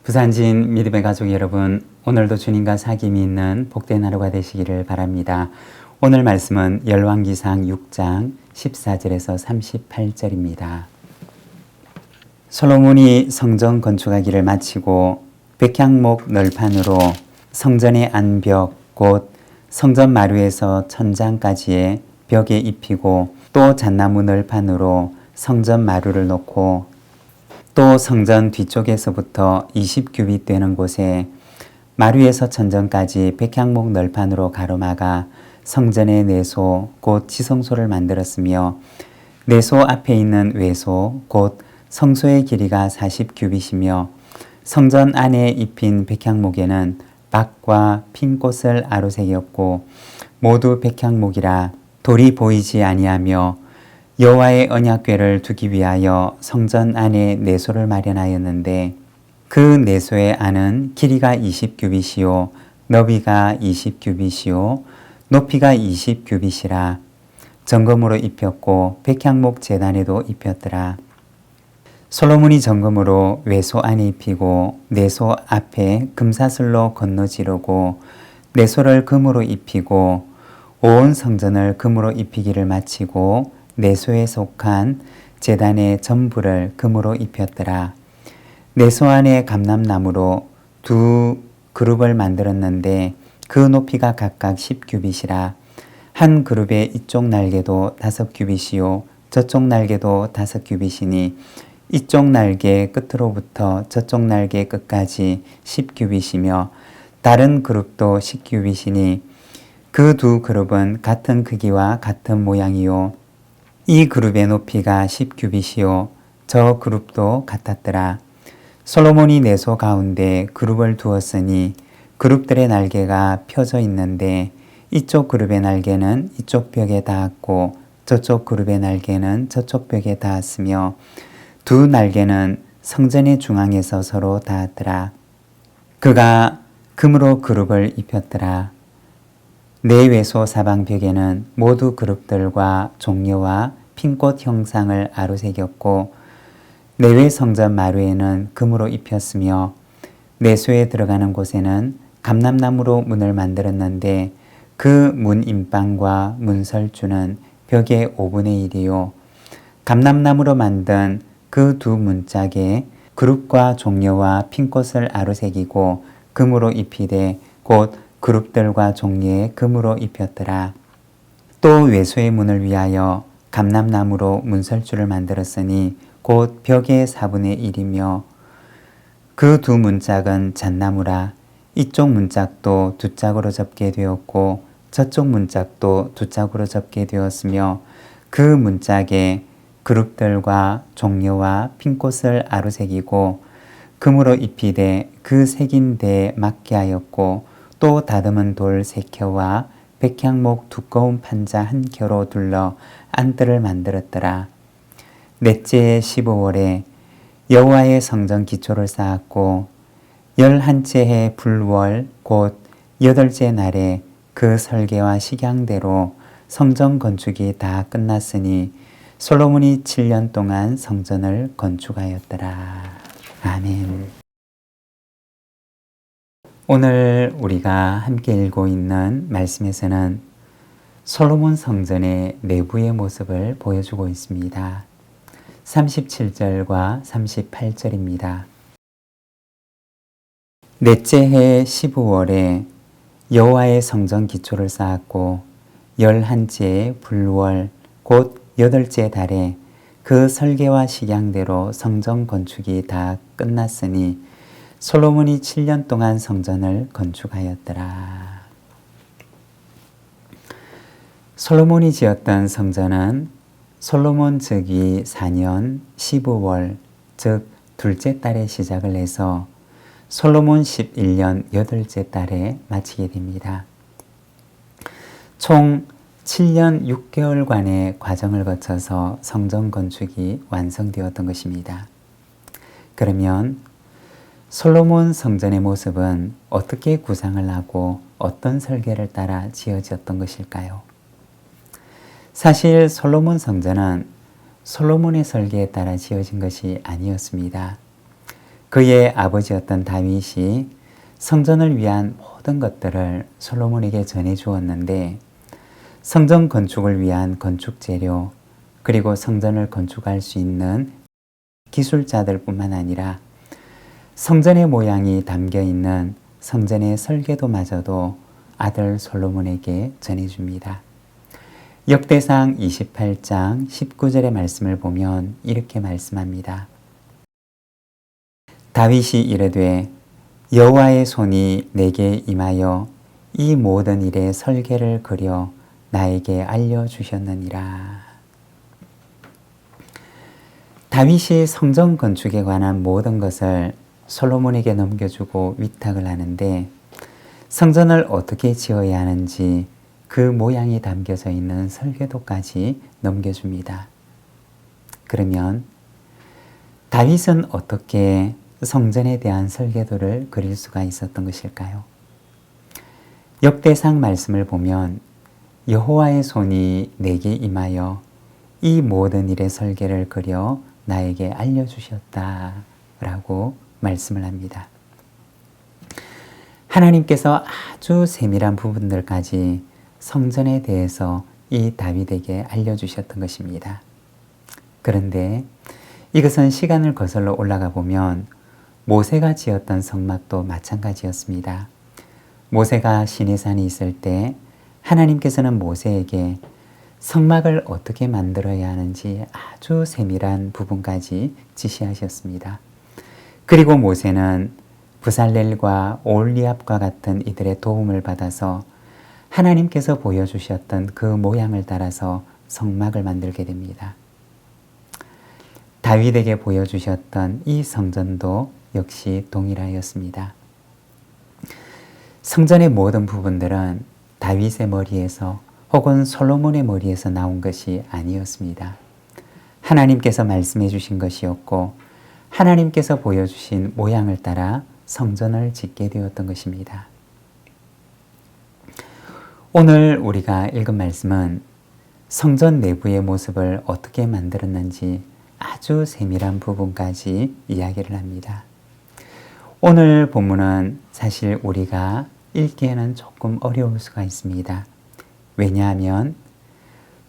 부산진 믿음의 가족 여러분, 오늘도 주님과 사귐이 있는 복된 하루가 되시기를 바랍니다. 오늘 말씀은 열왕기상 6장 14절에서 38절입니다. 솔로몬이 성전 건축하기를 마치고 백향목 널판으로 성전의 안벽 곧 성전 마루에서 천장까지의 벽에 입히고 또 잣나무 널판으로 성전 마루를 놓고 또 성전 뒤쪽에서부터 20규빗 되는 곳에 마루에서 천정까지 백향목 널판으로 가로막아 성전의 내소 곧 지성소를 만들었으며 내소 앞에 있는 외소 곧 성소의 길이가 40규빗이며 성전 안에 입힌 백향목에는 박과 핀 꽃을 아로새겼고 모두 백향목이라 돌이 보이지 아니하며 여호와의 언약궤를 두기 위하여 성전 안에 내소를 마련하였는데 그 내소의 안은 길이가 20규빗이요 너비가 20규빗이요 높이가 20규빗이라 정금으로 입혔고 백향목 제단에도 입혔더라. 솔로몬이 정금으로 외소 안에 입히고 내소 앞에 금사슬로 건너지르고 내소를 금으로 입히고 온 성전을 금으로 입히기를 마치고 내소에 속한 제단의 전부를 금으로 입혔더라. 내소 안에 감람나무로 두 그룹을 만들었는데 그 높이가 각각 10규빗이라 한 그룹의 이쪽 날개도 5규빗이요 저쪽 날개도 5규빗이니 이쪽 날개 끝으로부터 저쪽 날개 끝까지 10규빗이며 다른 그룹도 10규빗이니 그 두 그룹은 같은 크기와 같은 모양이요 이 그룹의 높이가 10규빗이요 저 그룹도 같았더라. 솔로몬이 내소 가운데 그룹을 두었으니 그룹들의 날개가 펴져 있는데 이쪽 그룹의 날개는 이쪽 벽에 닿았고 저쪽 그룹의 날개는 저쪽 벽에 닿았으며 두 날개는 성전의 중앙에서 서로 닿았더라. 그가 금으로 그룹을 입혔더라. 내외소 사방벽에는 모두 그룹들과 종려와 핀꽃 형상을 아로새겼고 내외 성전 마루에는 금으로 입혔으며 내소에 들어가는 곳에는 감람나무로 문을 만들었는데 그 문 임방과 문설주는 벽의 5분의 1이요 감람나무로 만든 그 두 문짝에 그룹과 종려와 핀꽃을 아로새기고 금으로 입히되 곧 그룹들과 종려에 금으로 입혔더라. 또 외소의 문을 위하여 감람나무로 문설주를 만들었으니 곧 벽의 4분의 1이며 그 두 문짝은 잣나무라. 이쪽 문짝도 두 짝으로 접게 되었고 저쪽 문짝도 두 짝으로 접게 되었으며 그 문짝에 그룹들과 종려와 핀꽃을 아로새기고 금으로 입히되 그 새긴 데에 맞게 하였고 또 다듬은 돌 3켜와 백향목 두꺼운 판자 1켜로 둘러 안뜰을 만들었더라. 넷째 15월에 여호와의 성전 기초를 쌓았고 11째 해 불월 곧 8째 날에 그 설계와 식양대로 성전 건축이 다 끝났으니 솔로몬이 7년 동안 성전을 건축하였더라. 아멘. 오늘 우리가 함께 읽고 있는 말씀에서는 솔로몬 성전의 내부의 모습을 보여주고 있습니다. 37절과 38절입니다. 넷째 해 15월에 여호와의 성전 기초를 쌓았고 11째 불월 곧 8째 달에 그 설계와 식양대로 성전 건축이 다 끝났으니 솔로몬이 7년 동안 성전을 건축하였더라. 솔로몬이 지었던 성전은 솔로몬 즉위 4년 15월 즉 둘째 달에 시작을 해서 솔로몬 11년 8째 달에 마치게 됩니다. 총 7년 6개월간의 과정을 거쳐서 성전 건축이 완성되었던 것입니다. 그러면 솔로몬 성전의 모습은 어떻게 구상을 하고 어떤 설계를 따라 지어졌던 것일까요? 사실 솔로몬 성전은 솔로몬의 설계에 따라 지어진 것이 아니었습니다. 그의 아버지였던 다윗이 성전을 위한 모든 것들을 솔로몬에게 전해 주었는데 성전 건축을 위한 건축 재료 그리고 성전을 건축할 수 있는 기술자들 뿐만 아니라 성전의 모양이 담겨 있는 성전의 설계도마저도 아들 솔로몬에게 전해줍니다. 역대상 28장 19절의 말씀을 보면 이렇게 말씀합니다. 다윗이 이르되 여호와의 손이 내게 임하여 이 모든 일의 설계를 그려 나에게 알려주셨느니라. 다윗이 성전 건축에 관한 모든 것을 솔로몬에게 넘겨주고 위탁을 하는데 성전을 어떻게 지어야 하는지 그 모양이 담겨져 있는 설계도까지 넘겨줍니다. 그러면 다윗은 어떻게 성전에 대한 설계도를 그릴 수가 있었던 것일까요? 역대상 말씀을 보면 여호와의 손이 내게 임하여 이 모든 일의 설계를 그려 나에게 알려주셨다 라고 말씀을 합니다. 하나님께서 아주 세밀한 부분들까지 성전에 대해서 이 다윗에게 알려주셨던 것입니다. 그런데 이것은 시간을 거슬러 올라가 보면 모세가 지었던 성막도 마찬가지였습니다. 모세가 시내산에 있을 때 하나님께서는 모세에게 성막을 어떻게 만들어야 하는지 아주 세밀한 부분까지 지시하셨습니다. 그리고 모세는 부살렐과 올리압과 같은 이들의 도움을 받아서 하나님께서 보여주셨던 그 모양을 따라서 성막을 만들게 됩니다. 다윗에게 보여주셨던 이 성전도 역시 동일하였습니다. 성전의 모든 부분들은 다윗의 머리에서 혹은 솔로몬의 머리에서 나온 것이 아니었습니다. 하나님께서 말씀해 주신 것이었고 하나님께서 보여주신 모양을 따라 성전을 짓게 되었던 것입니다. 오늘 우리가 읽은 말씀은 성전 내부의 모습을 어떻게 만들었는지 아주 세밀한 부분까지 이야기를 합니다. 오늘 본문은 사실 우리가 읽기에는 조금 어려울 수가 있습니다. 왜냐하면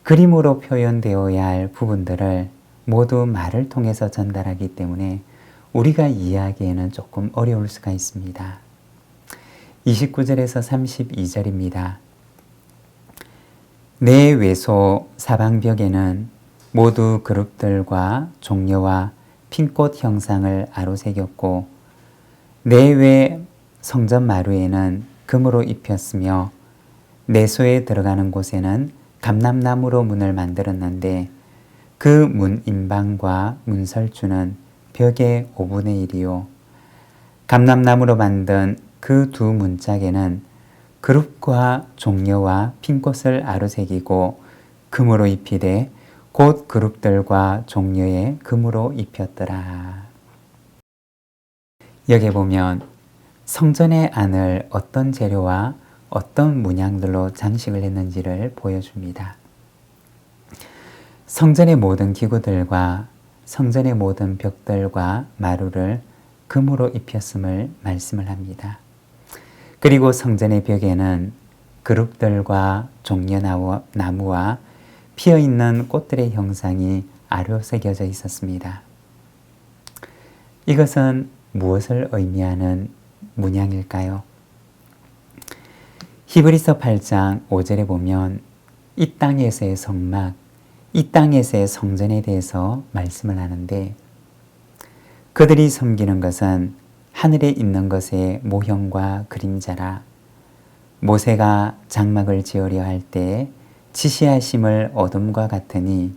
그림으로 표현되어야 할 부분들을 모두 말을 통해서 전달하기 때문에 우리가 이해하기에는 조금 어려울 수가 있습니다. 29절에서 32절입니다. 내 외소 사방벽에는 모두 그룹들과 종려와 핀꽃 형상을 아로새겼고 내외 성전 마루에는 금으로 입혔으며 내소에 들어가는 곳에는 감람나무로 문을 만들었는데 그 문 인방과 문설주는 벽의 5분의 1이요. 감람나무로 만든 그 두 문짝에는 그룹과 종려와 핀꽃을 아로새기고 금으로 입히되 곧 그룹들과 종려에 금으로 입혔더라. 여기 보면 성전의 안을 어떤 재료와 어떤 문양들로 장식을 했는지를 보여줍니다. 성전의 모든 기구들과 성전의 모든 벽들과 마루를 금으로 입혔음을 말씀을 합니다. 그리고 성전의 벽에는 그룹들과 종려나무와 피어있는 꽃들의 형상이 아로새겨져 있었습니다. 이것은 무엇을 의미하는 문양일까요? 히브리서 8장 5절에 보면 이 땅에서의 성막, 이 땅에서의 성전에 대해서 말씀을 하는데 그들이 섬기는 것은 하늘에 있는 것의 모형과 그림자라. 모세가 장막을 지으려 할 때 지시하심을 어둠과 같으니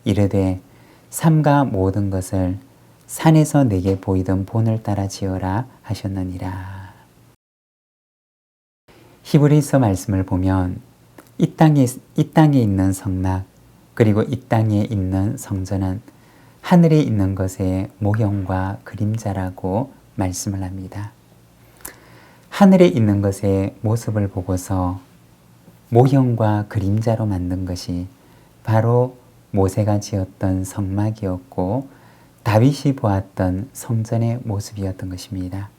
이르되 삼가 모든 것을 산에서 내게 보이던 본을 따라 지어라 하셨느니라. 히브리서 말씀을 보면 이 땅에 있는 성막 그리고 이 땅에 있는 성전은 하늘에 있는 것의 모형과 그림자라고 말씀을 합니다. 하늘에 있는 것의 모습을 보고서 모형과 그림자로 만든 것이 바로 모세가 지었던 성막이었고 다윗이 보았던 성전의 모습이었던 것입니다.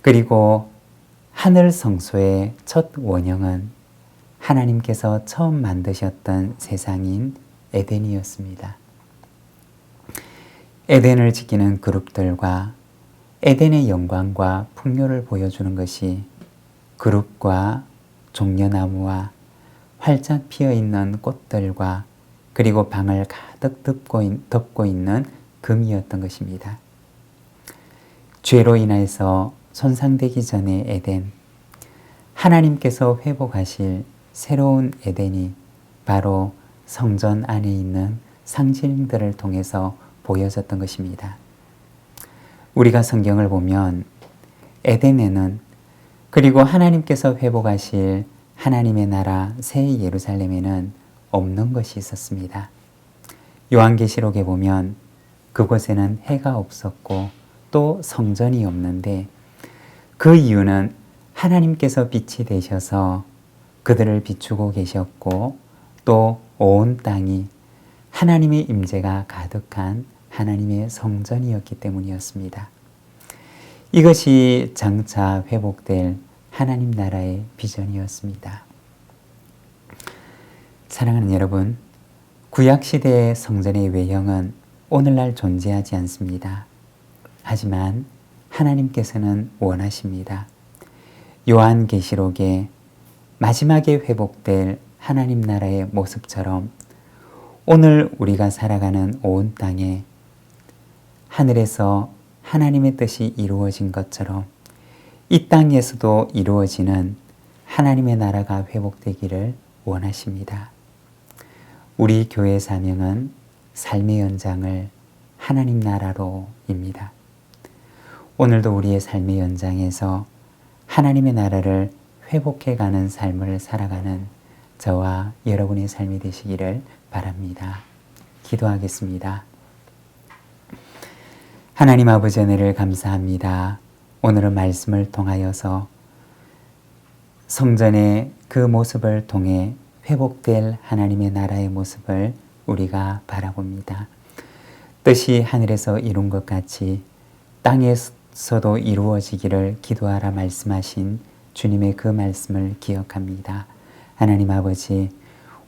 그리고 하늘 성소의 첫 원형은 하나님께서 처음 만드셨던 세상인 에덴이었습니다. 에덴을 지키는 그룹들과 에덴의 영광과 풍요를 보여주는 것이 그룹과 종려나무와 활짝 피어있는 꽃들과 그리고 방을 가득 덮고 있는 금이었던 것입니다. 죄로 인해서 손상되기 전의 에덴, 하나님께서 회복하실 새로운 에덴이 바로 성전 안에 있는 상징들을 통해서 보여졌던 것입니다. 우리가 성경을 보면 에덴에는 그리고 하나님께서 회복하실 하나님의 나라 새 예루살렘에는 없는 것이 있었습니다. 요한계시록에 보면 그곳에는 해가 없었고 또 성전이 없는데 그 이유는 하나님께서 빛이 되셔서 그들을 비추고 계셨고 또 온 땅이 하나님의 임재가 가득한 하나님의 성전이었기 때문이었습니다. 이것이 장차 회복될 하나님 나라의 비전이었습니다. 사랑하는 여러분, 구약시대의 성전의 외형은 오늘날 존재하지 않습니다. 하지만 하나님께서는 원하십니다. 요한계시록에 마지막에 회복될 하나님 나라의 모습처럼 오늘 우리가 살아가는 온 땅에 하늘에서 하나님의 뜻이 이루어진 것처럼 이 땅에서도 이루어지는 하나님의 나라가 회복되기를 원하십니다. 우리 교회 사명은 삶의 연장을 하나님 나라로입니다. 오늘도 우리의 삶의 연장에서 하나님의 나라를 회복해가는 삶을 살아가는 저와 여러분의 삶이 되시기를 바랍니다. 기도하겠습니다. 하나님 아버지 은혜를 감사합니다. 오늘은 말씀을 통하여서 성전의 그 모습을 통해 회복될 하나님의 나라의 모습을 우리가 바라봅니다. 뜻이 하늘에서 이룬 것 같이 땅에서도 이루어지기를 기도하라 말씀하신 주님의 그 말씀을 기억합니다. 하나님 아버지,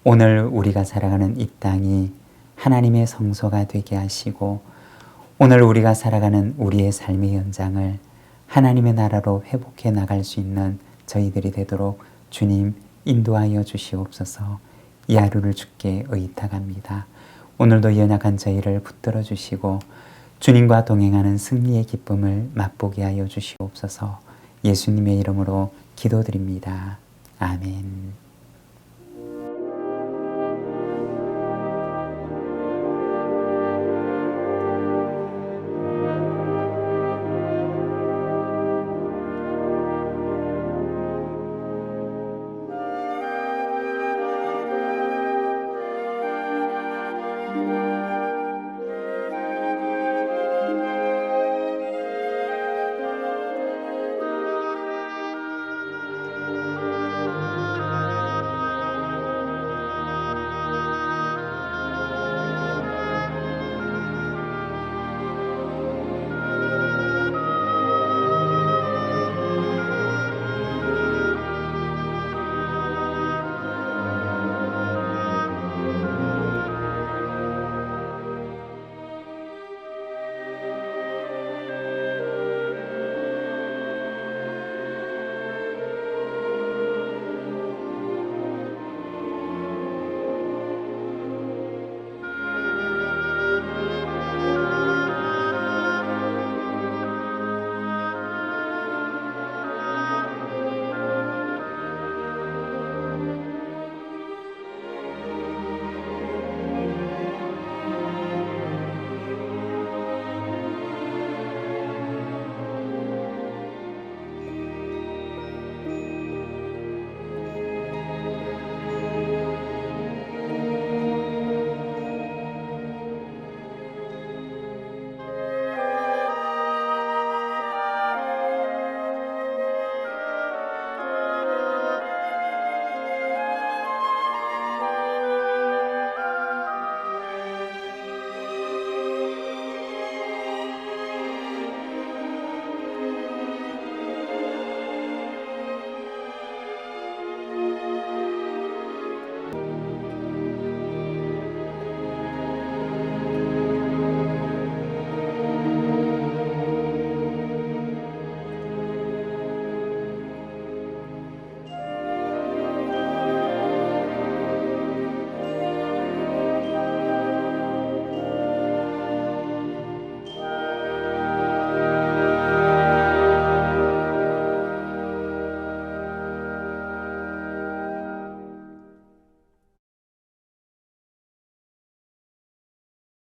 오늘 우리가 살아가는 이 땅이 하나님의 성소가 되게 하시고 오늘 우리가 살아가는 우리의 삶의 현장을 하나님의 나라로 회복해 나갈 수 있는 저희들이 되도록 주님 인도하여 주시옵소서. 이 하루를 주께 의탁합니다. 오늘도 연약한 저희를 붙들어 주시고 주님과 동행하는 승리의 기쁨을 맛보게 하여 주시옵소서. 예수님의 이름으로 기도드립니다. 아멘.